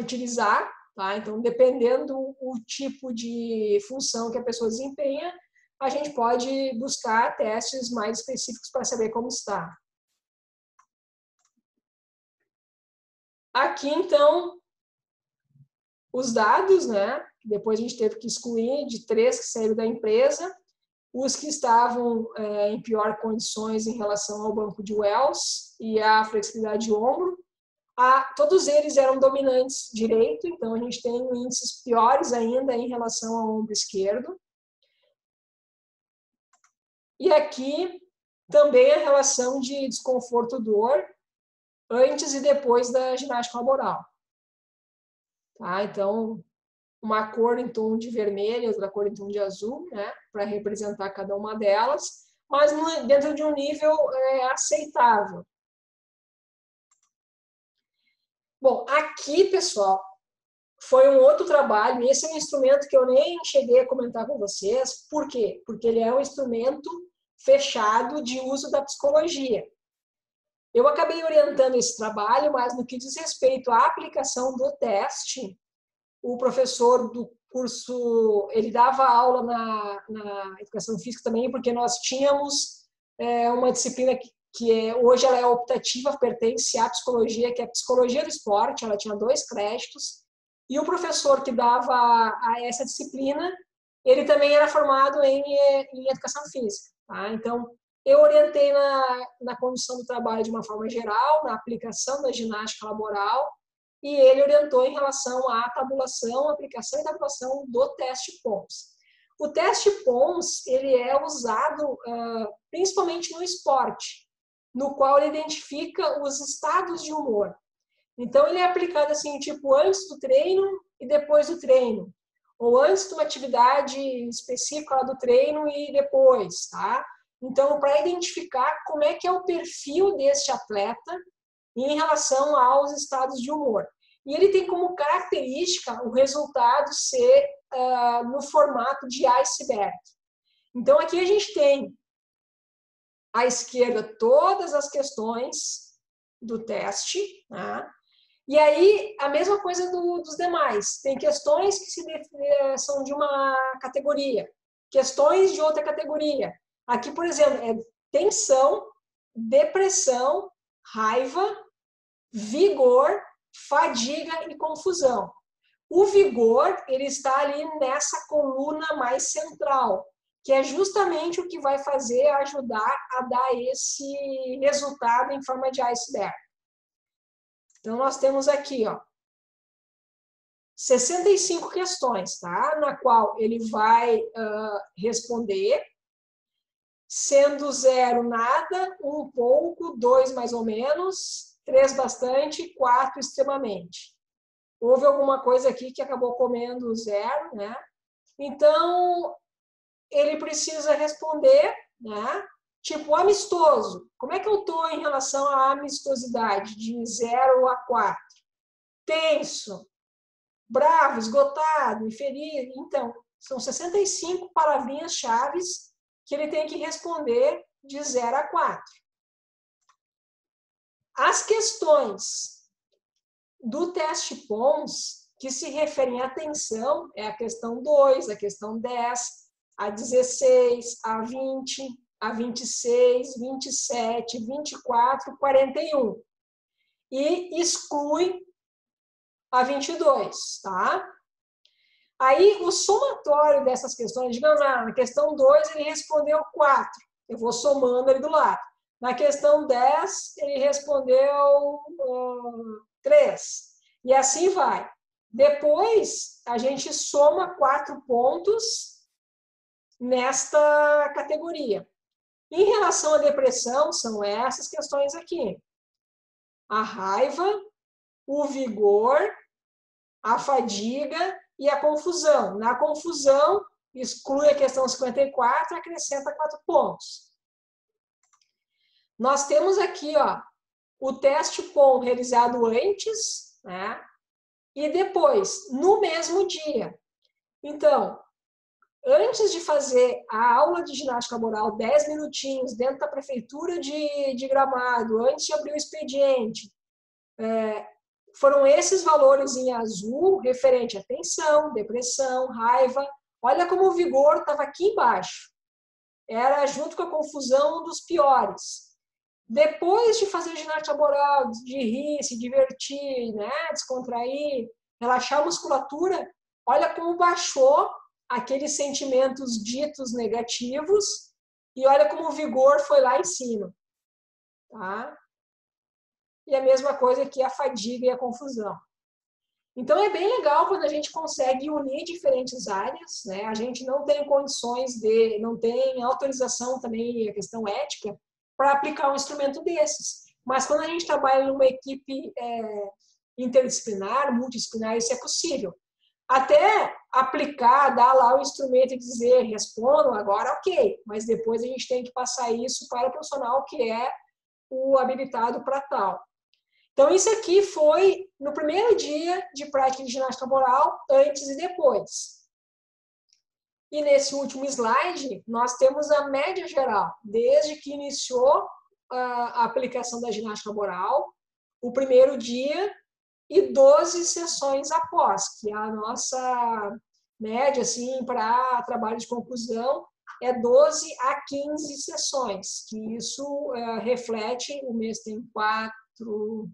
A: utilizar, tá? Então, dependendo o tipo de função que a pessoa desempenha, a gente pode buscar testes mais específicos para saber como está. Aqui, então, os dados, né? Depois a gente teve que excluir de 3 que saíram da empresa, os que estavam em pior condições em relação ao banco de Wells e à flexibilidade de ombro. Todos eles eram dominantes direito, então a gente tem índices piores ainda em relação ao ombro esquerdo. E aqui também a relação de desconforto-dor antes e depois da ginástica laboral. Tá? Então, uma cor em tom de vermelho, outra cor em tom de azul, né, para representar cada uma delas, mas dentro de um nível aceitável. Bom, aqui, pessoal, foi um outro trabalho, e esse é um instrumento que eu nem cheguei a comentar com vocês. Por quê? Porque ele é um instrumento fechado de uso da psicologia. Eu acabei orientando esse trabalho, mas no que diz respeito à aplicação do teste, o professor do curso, ele dava aula na educação física também, porque nós tínhamos uma disciplina que hoje ela é optativa, pertence à psicologia, que é a psicologia do esporte, ela tinha 2 créditos, e o professor que dava a essa disciplina, ele também era formado em educação física. Tá? Então, eu orientei na condução do trabalho de uma forma geral, na aplicação da ginástica laboral, e ele orientou em relação à tabulação, aplicação e tabulação do teste PONS. O teste PONS, ele é usado principalmente no esporte, no qual ele identifica os estados de humor. Então, ele é aplicado assim, tipo, antes do treino e depois do treino. Ou antes de uma atividade específica do treino e depois, tá? Então, para identificar como é que é o perfil deste atleta em relação aos estados de humor. E ele tem como característica o resultado ser no formato de iceberg. Então, aqui a gente tem à esquerda todas as questões do teste, né? E aí a mesma coisa dos demais. Tem questões que são de uma categoria, questões de outra categoria. Aqui, por exemplo, é tensão, depressão, raiva, vigor, fadiga e confusão. O vigor, ele está ali nessa coluna mais central, que é justamente o que vai ajudar a dar esse resultado em forma de iceberg. Então, nós temos aqui, ó, 65 questões, tá? Na qual ele vai responder, sendo 0 nada, 1 pouco, 2 mais ou menos, 3 bastante, 4 extremamente. Houve alguma coisa aqui que acabou comendo 0, né? Então, ele precisa responder, né? Tipo, amistoso. Como é que eu estou em relação à amistosidade? De 0 a 4. Tenso, bravo, esgotado, infeliz. Então, são 65 palavrinhas-chave que ele tem que responder de 0 a 4. As questões do teste PONS, que se referem à atenção, é a questão 2, a questão 10, a 16, a 20, a 26, 27, 24, 41. E exclui a 22, tá? Aí, o somatório dessas questões, digamos, na questão 2, ele respondeu 4. Eu vou somando ali do lado. Na questão 10, ele respondeu 3. E assim vai. Depois, a gente soma 4 pontos nesta categoria. Em relação à depressão, são essas questões aqui. A raiva, o vigor, a fadiga e a confusão. Na confusão, exclui a questão 54 e acrescenta 4 pontos. Nós temos aqui, ó, o teste PON realizado antes, né? E depois, no mesmo dia. Então, antes de fazer a aula de ginástica corporal, 10 minutinhos dentro da prefeitura de Gramado, antes de abrir o expediente, foram esses valores em azul, referente a tensão, depressão, raiva. Olha como o vigor estava aqui embaixo. Era, junto com a confusão, um dos piores. Depois de fazer ginástica corporal, de rir, se divertir, né, descontrair, relaxar a musculatura, olha como baixou aqueles sentimentos ditos negativos e olha como o vigor foi lá em cima. Tá? E a mesma coisa aqui a fadiga e a confusão. Então é bem legal quando a gente consegue unir diferentes áreas, né? A gente não tem condições não tem autorização também, a questão ética, para aplicar um instrumento desses. Mas quando a gente trabalha numa equipe interdisciplinar, multidisciplinar, isso é possível. Até aplicar, dar lá o instrumento e dizer, respondam agora, ok. Mas depois a gente tem que passar isso para o profissional que é o habilitado para tal. Então, isso aqui foi no primeiro dia de prática de ginástica corporal, antes e depois. E nesse último slide, nós temos a média geral, desde que iniciou a aplicação da ginástica corporal, o primeiro dia e 12 sessões após, que a nossa média, assim, para trabalho de conclusão, é 12 a 15 sessões, que isso reflete, o mês tem 4...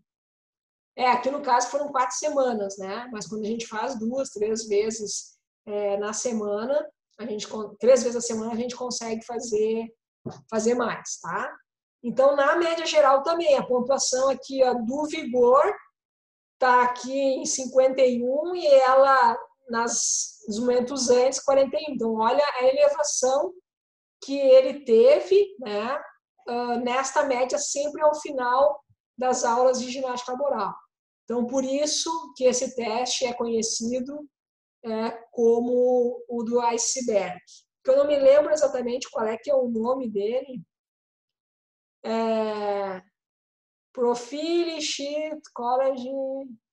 A: aqui no caso foram 4 semanas, né? Mas quando a gente faz 2, 3 vezes na semana, 3 vezes a semana a gente consegue fazer mais, tá? Então, na média geral também, a pontuação aqui ó, do vigor está aqui em 51 e ela, nos momentos antes, 41. Então, olha a elevação que ele teve, né? Nesta média, sempre ao final das aulas de ginástica corporal. Então, por isso que esse teste é conhecido como o do iceberg. Eu não me lembro exatamente qual é que é o nome dele. Profile Sheet College...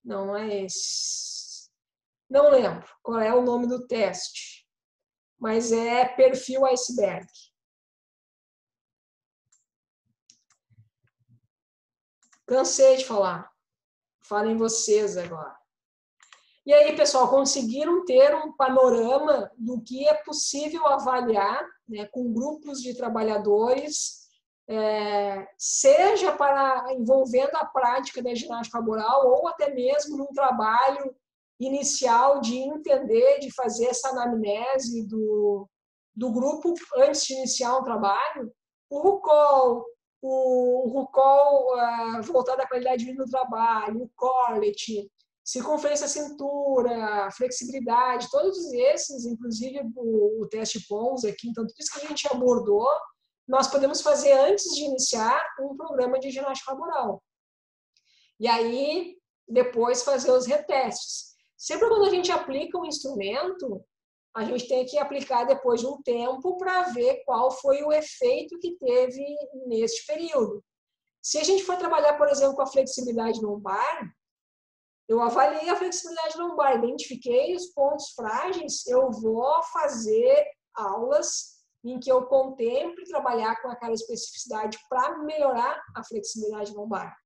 A: Não é esse. Não lembro qual é o nome do teste. Mas é perfil iceberg. Cansei de falar. Falem vocês agora. E aí, pessoal, conseguiram ter um panorama do que é possível avaliar, né, com grupos de trabalhadores, seja envolvendo a prática da ginástica corporal ou até mesmo num trabalho inicial de entender, de fazer essa anamnese do grupo antes de iniciar um trabalho. O RUCOL voltado à qualidade de vida no trabalho, o Corlett, circunferência cintura, flexibilidade, todos esses, inclusive o teste PONS aqui, então tudo isso que a gente abordou, nós podemos fazer antes de iniciar um programa de ginástica corporal. E aí, depois fazer os retestes. Sempre quando a gente aplica um instrumento, a gente tem que aplicar depois de um tempo para ver qual foi o efeito que teve neste período. Se a gente for trabalhar, por exemplo, com a flexibilidade lombar, eu avaliei a flexibilidade lombar, identifiquei os pontos frágeis, eu vou fazer aulas em que eu contemple trabalhar com aquela especificidade para melhorar a flexibilidade lombar.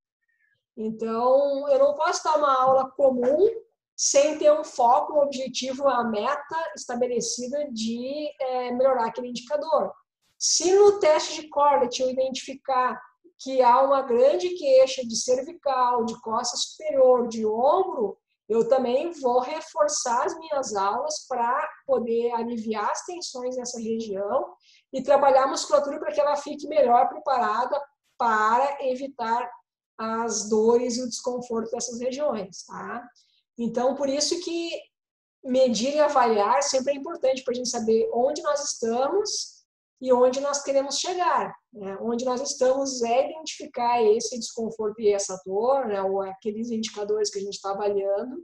A: Então, eu não posso dar uma aula comum sem ter um foco, um objetivo, uma meta estabelecida de melhorar aquele indicador. Se no teste de Corlett eu identificar que há uma grande queixa de cervical, de costa superior, de ombro, eu também vou reforçar as minhas aulas para poder aliviar as tensões nessa região e trabalhar a musculatura para que ela fique melhor preparada para evitar as dores e o desconforto dessas regiões, tá? Então, por isso que medir e avaliar sempre é importante para a gente saber onde nós estamos e onde nós queremos chegar. Né? Onde nós estamos é identificar esse desconforto e essa dor, né? Ou aqueles indicadores que a gente está avaliando,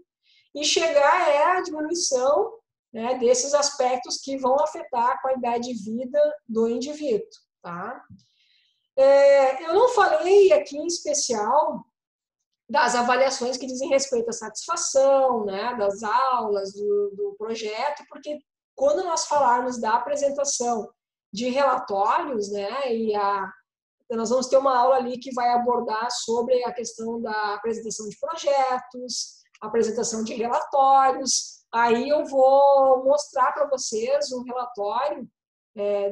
A: e chegar à diminuição, né, desses aspectos que vão afetar a qualidade de vida do indivíduo. Tá? Eu não falei aqui em especial das avaliações que dizem respeito à satisfação, né, das aulas, do projeto, porque quando nós falarmos da apresentação de relatórios, né, nós vamos ter uma aula ali que vai abordar sobre a questão da apresentação de projetos, apresentação de relatórios. Aí eu vou mostrar para vocês um relatório,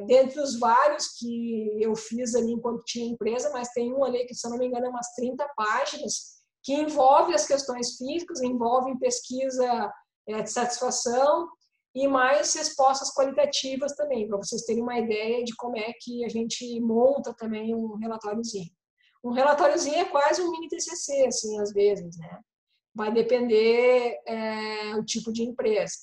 A: dentre os vários que eu fiz ali enquanto tinha empresa, mas tem um ali que, se eu não me engano, é umas 30 páginas, que envolve as questões físicas, envolve pesquisa de satisfação e mais respostas qualitativas também, para vocês terem uma ideia de como é que a gente monta também um relatóriozinho. Um relatóriozinho é quase um mini TCC, assim, às vezes, né? Vai depender o tipo de empresa.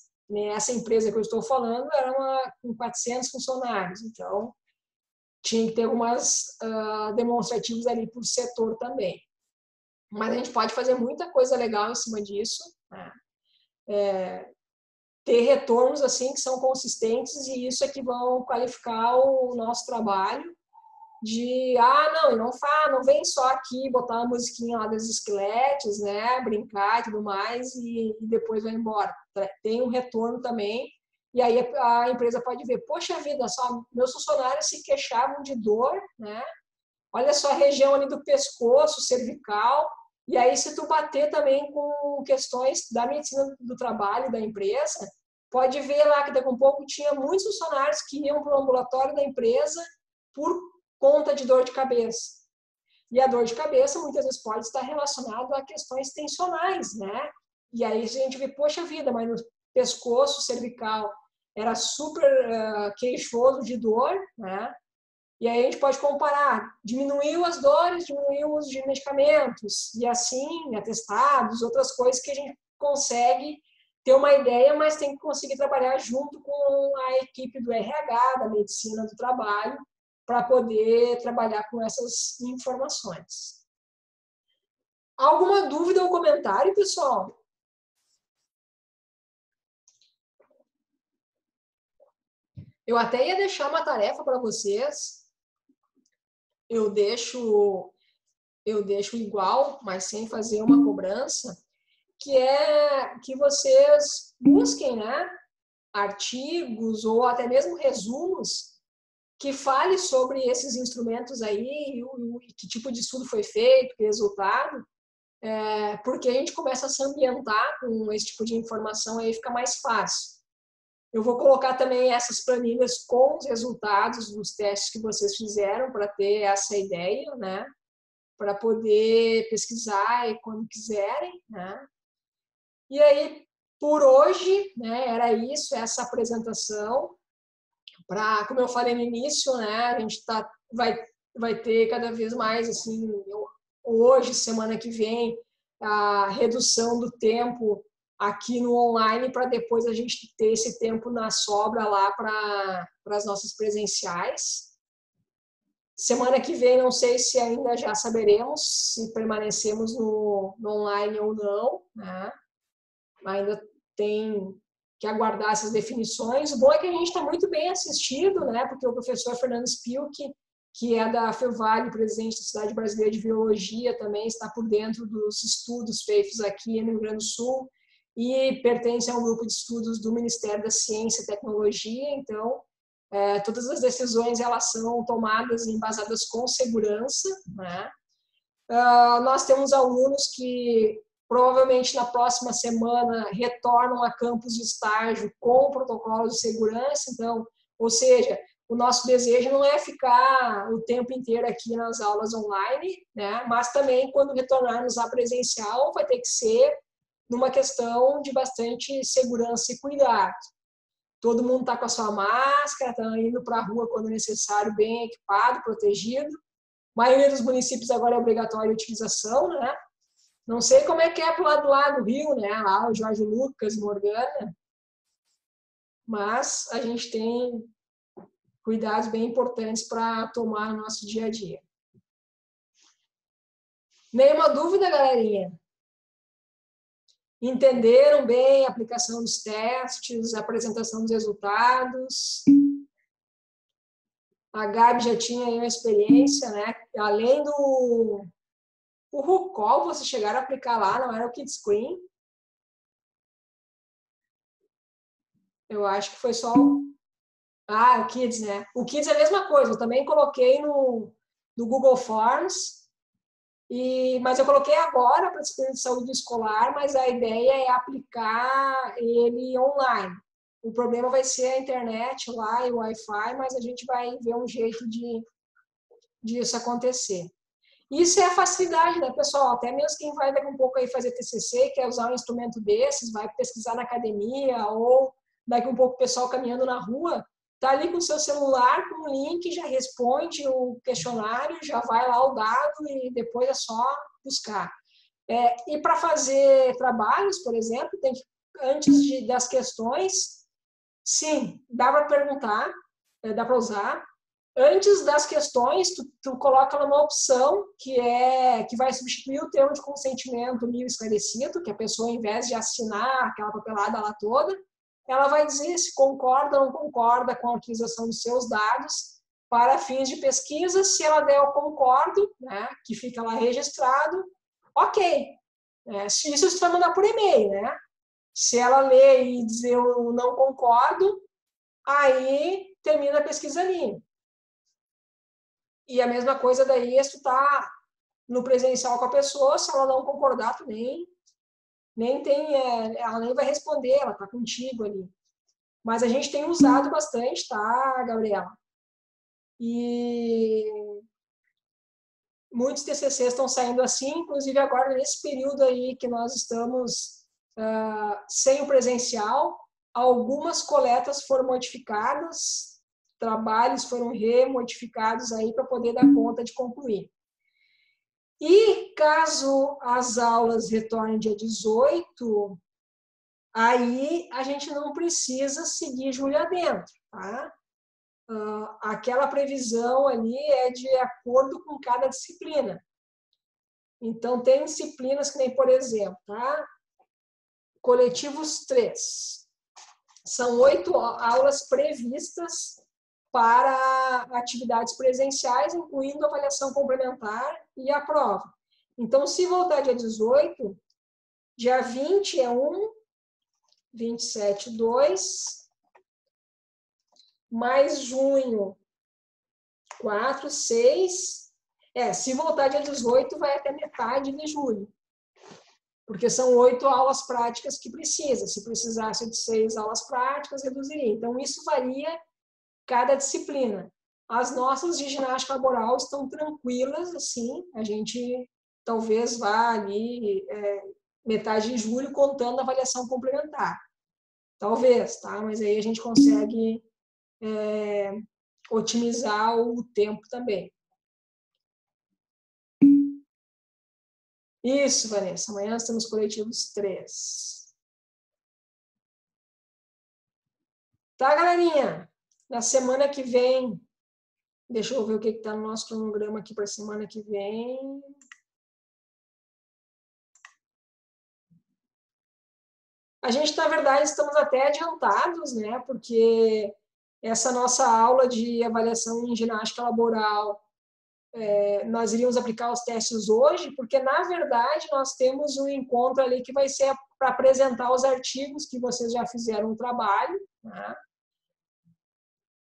A: Essa empresa que eu estou falando era com 400 funcionários, então tinha que ter algumas demonstrativos ali por setor também. Mas a gente pode fazer muita coisa legal em cima disso, né? Ter retornos assim que são consistentes, e isso é que vão qualificar o nosso trabalho de, não vem só aqui botar uma musiquinha lá dos esqueletos, né, brincar e tudo mais, e depois vai embora. Tem um retorno também, e aí a empresa pode ver, poxa vida, só meus funcionários se queixavam de dor, né, olha só a região ali do pescoço, cervical, e aí se tu bater também com questões da medicina do trabalho da empresa, pode ver lá que daqui a pouco tinha muitos funcionários que iam para o ambulatório da empresa por conta de dor de cabeça. E a dor de cabeça muitas vezes pode estar relacionada a questões tensionais, né? E aí a gente vê, poxa vida, mas no pescoço cervical era super queixoso de dor, né? E aí a gente pode comparar, diminuiu as dores, diminuiu o uso de medicamentos, e assim, atestados, outras coisas que a gente consegue ter uma ideia, mas tem que conseguir trabalhar junto com a equipe do RH, da medicina do trabalho, para poder trabalhar com essas informações. Alguma dúvida ou comentário, pessoal? Eu até ia deixar uma tarefa para vocês. Eu deixo igual, mas sem fazer uma cobrança, que é que vocês busquem, né, artigos ou até mesmo resumos que fale sobre esses instrumentos aí, que tipo de estudo foi feito, que resultado, porque a gente começa a se ambientar com esse tipo de informação, aí fica mais fácil. Eu vou colocar também essas planilhas com os resultados dos testes que vocês fizeram para ter essa ideia, né? Para poder pesquisar e quando quiserem, né? E aí, por hoje, né, era isso, essa apresentação. Como eu falei no início, né, a gente vai ter cada vez mais, assim, hoje, semana que vem, a redução do tempo aqui no online, para depois a gente ter esse tempo na sobra lá para as nossas presenciais. Semana que vem, não sei se ainda já saberemos se permanecemos no online ou não, né? Ainda tem que aguardar essas definições. O bom é que a gente está muito bem assistido, né? Porque o professor Fernando Spilk, que é da FEVALE, presidente da Sociedade Brasileira de Biologia, também está por dentro dos estudos feitos aqui no Rio Grande do Sul e pertence a um grupo de estudos do Ministério da Ciência e Tecnologia. Então, todas as decisões elas são tomadas e embasadas com segurança, né? Nós temos alunos que provavelmente na próxima semana retornam a campus de estágio com protocolos de segurança. Então, ou seja, o nosso desejo não é ficar o tempo inteiro aqui nas aulas online, né? Mas também quando retornarmos à presencial vai ter que ser numa questão de bastante segurança e cuidado. Todo mundo está com a sua máscara, está indo para a rua quando necessário, bem equipado, protegido. A maioria dos municípios agora é obrigatória a utilização, né? Não sei como é que é pro lado lá do Rio, né? Lá o Jorge Lucas, Morgana. Mas a gente tem cuidados bem importantes para tomar no nosso dia a dia. Nenhuma dúvida, galerinha? Entenderam bem a aplicação dos testes, a apresentação dos resultados? A Gabi já tinha aí uma experiência, né? Além do RuCol, vocês chegaram a aplicar lá, não era o Kidscreen? Eu acho que foi só... o Kids, né? O Kids é a mesma coisa. Eu também coloquei no Google Forms, mas eu coloquei agora para disciplina de saúde escolar, mas a ideia é aplicar ele online. O problema vai ser a internet lá e o Wi-Fi, mas a gente vai ver um jeito disso acontecer. Isso é a facilidade, né, pessoal? Até mesmo quem vai daqui um pouco aí fazer TCC, quer usar um instrumento desses, vai pesquisar na academia, ou daqui um pouco o pessoal caminhando na rua, tá ali com o seu celular, com o link, já responde o questionário, já vai lá o dado e depois é só buscar. E para fazer trabalhos, por exemplo, tem que, antes das questões, sim, dá para perguntar, dá para usar. Antes das questões, tu coloca lá uma opção que vai substituir o termo de consentimento livre esclarecido, que a pessoa, ao invés de assinar aquela papelada lá toda, ela vai dizer se concorda ou não concorda com a utilização dos seus dados para fins de pesquisa. Se ela der o concordo, né, que fica lá registrado, ok. Isso você vai mandar por e-mail, né? Se ela ler e dizer eu não concordo, aí termina a pesquisa ali. E a mesma coisa daí, se tu tá no presencial com a pessoa, se ela não concordar, tu nem tem, ela nem vai responder, ela tá contigo ali. Mas a gente tem usado bastante, tá, Gabriela? E muitos TCCs estão saindo assim, inclusive agora nesse período aí que nós estamos sem o presencial, algumas coletas foram modificadas, trabalhos foram remodificados aí para poder dar conta de concluir. E caso as aulas retornem dia 18, aí a gente não precisa seguir julho adentro, tá? Aquela previsão ali é de acordo com cada disciplina. Então, tem disciplinas que nem, por exemplo, tá? Coletivos 3. São 8 aulas previstas para atividades presenciais, incluindo avaliação complementar e a prova. Então, se voltar dia 18, dia 20 é 1, 27, 2, mais junho, 4, 6. Se voltar dia 18, vai até metade de julho. Porque são 8 aulas práticas que precisa. Se precisasse de 6 aulas práticas, reduziria. Então, isso varia cada disciplina. As nossas de ginástica laboral estão tranquilas, assim, a gente talvez vá ali metade de julho contando a avaliação complementar. Talvez, tá? Mas aí a gente consegue otimizar o tempo também. Isso, Vanessa. Amanhã nós temos coletivos 3. Tá, galerinha? Na semana que vem, deixa eu ver o que está no nosso cronograma aqui para a semana que vem. A gente, na verdade, estamos até adiantados, né? Porque essa nossa aula de avaliação em ginástica laboral, nós iríamos aplicar os testes hoje, porque, na verdade, nós temos um encontro ali que vai ser para apresentar os artigos que vocês já fizeram o trabalho, né?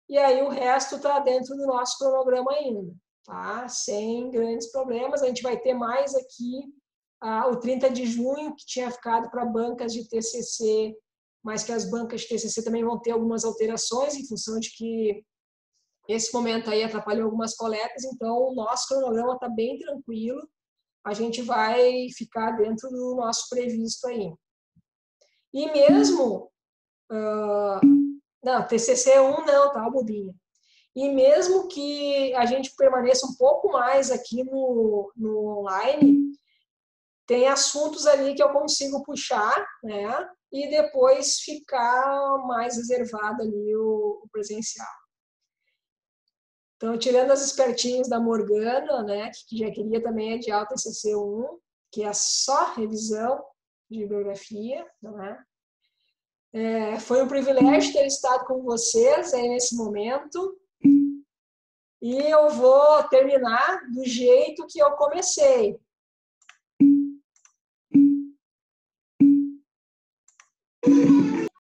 A: E aí o resto está dentro do nosso cronograma ainda, tá? Sem grandes problemas. A gente vai ter mais aqui o 30 de junho, que tinha ficado para bancas de TCC, mas que as bancas de TCC também vão ter algumas alterações em função de que esse momento aí atrapalhou algumas coletas, então o nosso cronograma está bem tranquilo, a gente vai ficar dentro do nosso previsto aí. E mesmo... não, TCC 1 não, tá, bobinha. E mesmo que a gente permaneça um pouco mais aqui no online, tem assuntos ali que eu consigo puxar, né? E depois ficar mais reservado ali o presencial. Então, tirando as espertinhas da Morgana, né? Que já queria também adiar o TCC 1, que é só revisão de bibliografia, né? Foi um privilégio ter estado com vocês aí nesse momento. E eu vou terminar do jeito que eu comecei.